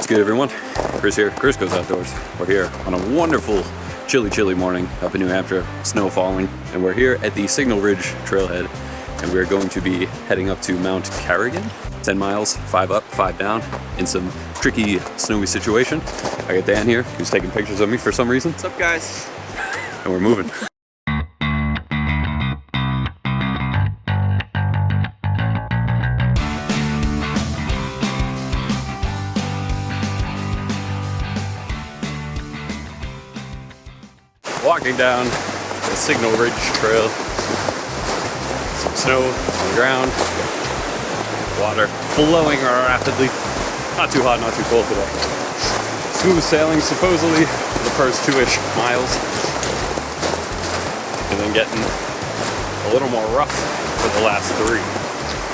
good, everyone? Chris here, Chris Goes Outdoors. We're here on a wonderful chilly morning up in New Hampshire, snow falling, and we're here at the Signal Ridge trailhead, and we're going to be heading up to Mt Carrigain, 10 miles, 5 up, 5 down, in some tricky snowy situation. I got Dan here, who's taking pictures of me for some reason. What's up, guys? And we're moving. Walking down the Signal Ridge Trail, some snow on the ground, water flowing rapidly, not too hot, not too cold today. Smooth sailing supposedly for the first 2-ish miles, and then getting a little more rough for the last 3.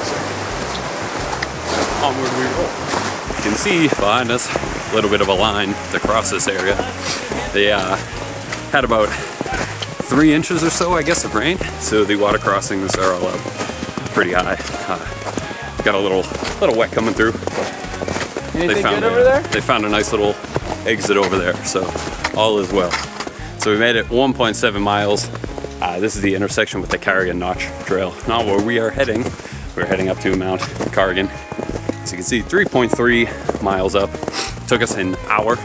So, onward we roll. You can see behind us a little bit of a line to cross this area. They had about 3 inches or so, I guess, of rain, so the water crossings are all up pretty high. Got a little wet coming through. Anything good over there? They found a nice little exit over there, so all is well. So we made it 1.7 miles. This is the intersection with the Kerrigan Notch trail. Not where we are heading. We're heading up to Mt Carrigain. As you can see, 3.3 miles up. Took us an hour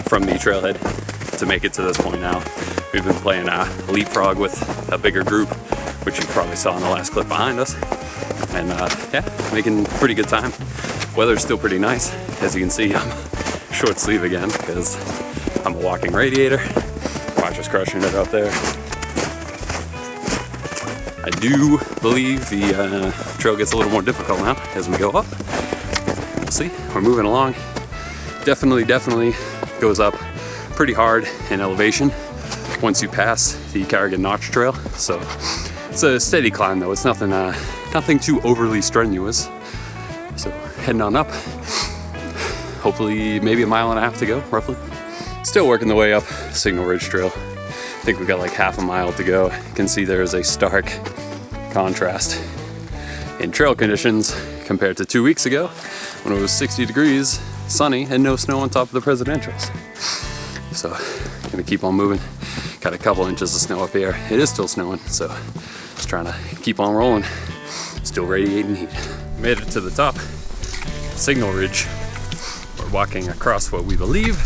from the trailhead to make it to this point now. We've been playing leapfrog with a bigger group, which you probably saw in the last clip behind us. And yeah, making pretty good time. Weather's still pretty nice. As you can see, I'm short sleeve again because I'm a walking radiator. Roger's crushing it up there. I do believe the trail gets a little more difficult now as we go up. We'll see, we're moving along. Definitely goes up pretty hard in elevation once you pass the Carrigan Notch trail. So it's a steady climb though. It's nothing too overly strenuous. So heading on up. Hopefully maybe 1.5 miles to go, roughly. Still working the way up Signal Ridge Trail. I think we've got like half a mile to go. You can see there is a stark contrast in trail conditions compared to 2 weeks ago when it was 60 degrees, sunny, and no snow on top of the presidentials. So, gonna keep on moving. Got a couple inches of snow up here. It is still snowing, so just trying to keep on rolling. Still radiating heat. Made it to the top, Signal Ridge. We're walking across what we believe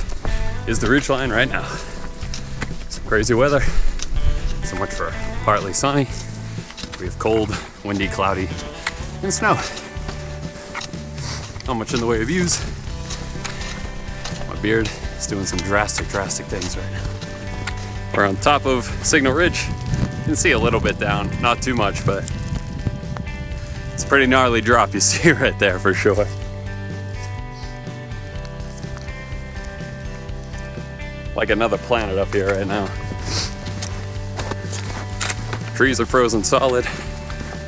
is the ridge line right now. Some crazy weather. So much for partly sunny. We have cold, windy, cloudy, and snow. Not much in the way of views. My beard is doing some drastic things right now. We're on top of Signal Ridge. You can see a little bit down, not too much, but it's a pretty gnarly drop you see right there for sure. Like another planet up here right now. Trees are frozen solid.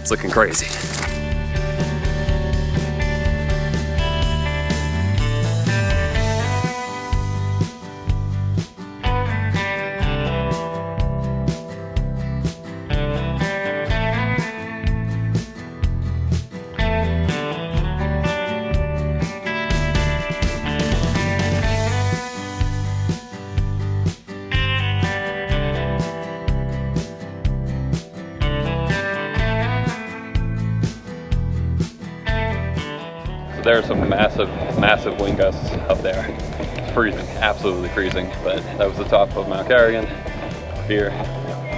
It's looking crazy. There are some massive wind gusts up there. It's freezing, absolutely freezing, but that was the top of Mt Carrigain. Here,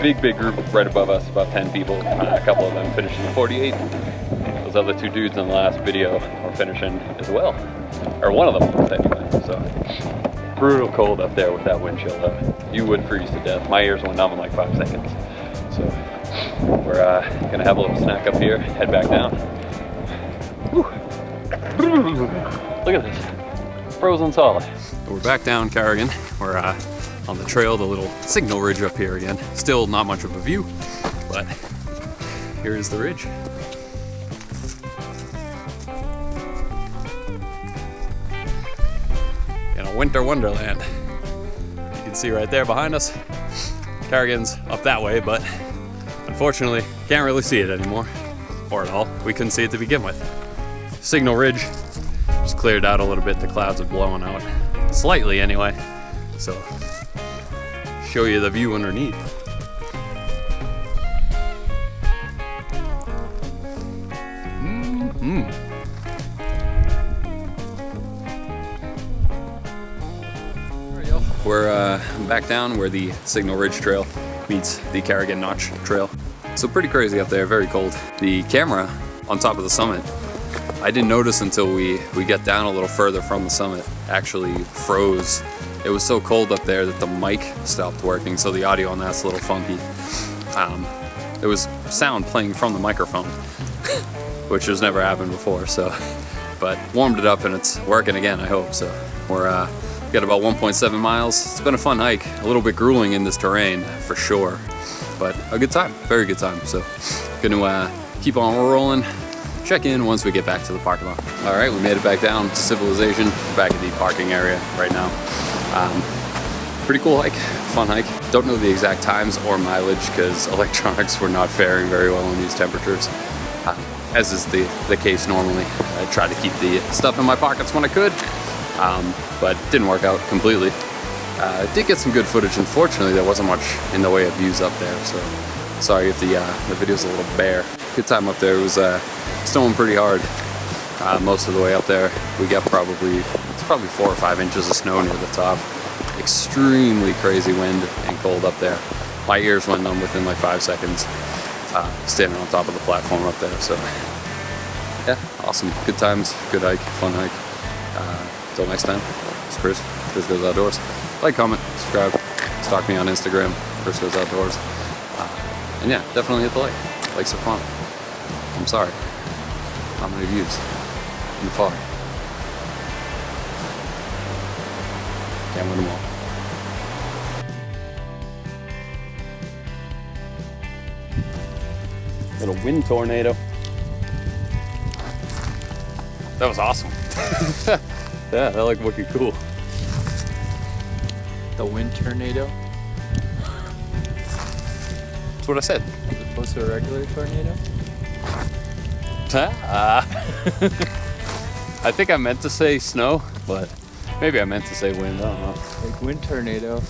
big group right above us, about 10 people. A couple of them finishing the 48. Those other 2 dudes in the last video are finishing as well, or one of them was anyway. So brutal cold up there with that wind chill though. You would freeze to death. My ears went numb in like 5 seconds. So we're gonna have a little snack up here, head back down. Whew. Look at this, frozen solid. We're back down Carrigan. We're on the trail, the little Signal Ridge up here again. Still not much of a view, but here is the ridge. In a winter wonderland. You can see right there behind us, Carrigan's up that way, but unfortunately can't really see it anymore, or at all. We couldn't see it to begin with. Signal Ridge, just cleared out a little bit. The clouds are blowing out slightly anyway. So show you the view underneath. We're back down where the Signal Ridge Trail meets the Kerrigan Notch Trail. So pretty crazy up there, very cold. The camera on top of the summit, I didn't notice until we got down a little further from the summit, actually froze. It was so cold up there that the mic stopped working, so the audio on that's a little funky. There was sound playing from the microphone, which has never happened before, so, but warmed it up and it's working again, I hope. So we're got about 1.7 miles. It's been a fun hike, a little bit grueling in this terrain for sure, but a good time, very good time. So gonna keep on rolling, check in once we get back to the parking lot. All right, we made it back down to civilization. We're back at the parking area right now. Pretty cool hike, fun hike. Don't know the exact times or mileage because electronics were not faring very well in these temperatures, as is the case normally. I try to keep the stuff in my pockets when I could, but didn't work out completely. Did get some good footage. Unfortunately, there wasn't much in the way of views up there, so sorry if the video's a little bare. Good time up there. It was snowing pretty hard most of the way up there. We got probably 4 or 5 inches of snow near the top. Extremely crazy wind and cold up there. My ears went numb within like 5 seconds standing on top of the platform up there. So yeah, awesome. Good times, good hike, fun hike. Until next time, it's Chris. Chris Goes Outdoors. Like, comment, subscribe, stalk me on Instagram, Chris Goes Outdoors. And yeah, definitely hit the like. Likes are fun. I'm sorry. How many views in the fog? Can't win them all. Little wind tornado. That was awesome. Yeah, that looked wicked cool. The wind tornado? That's what I said. As opposed to a regular tornado? I think I meant to say snow, but maybe I meant to say wind. I don't know. Like wind tornado.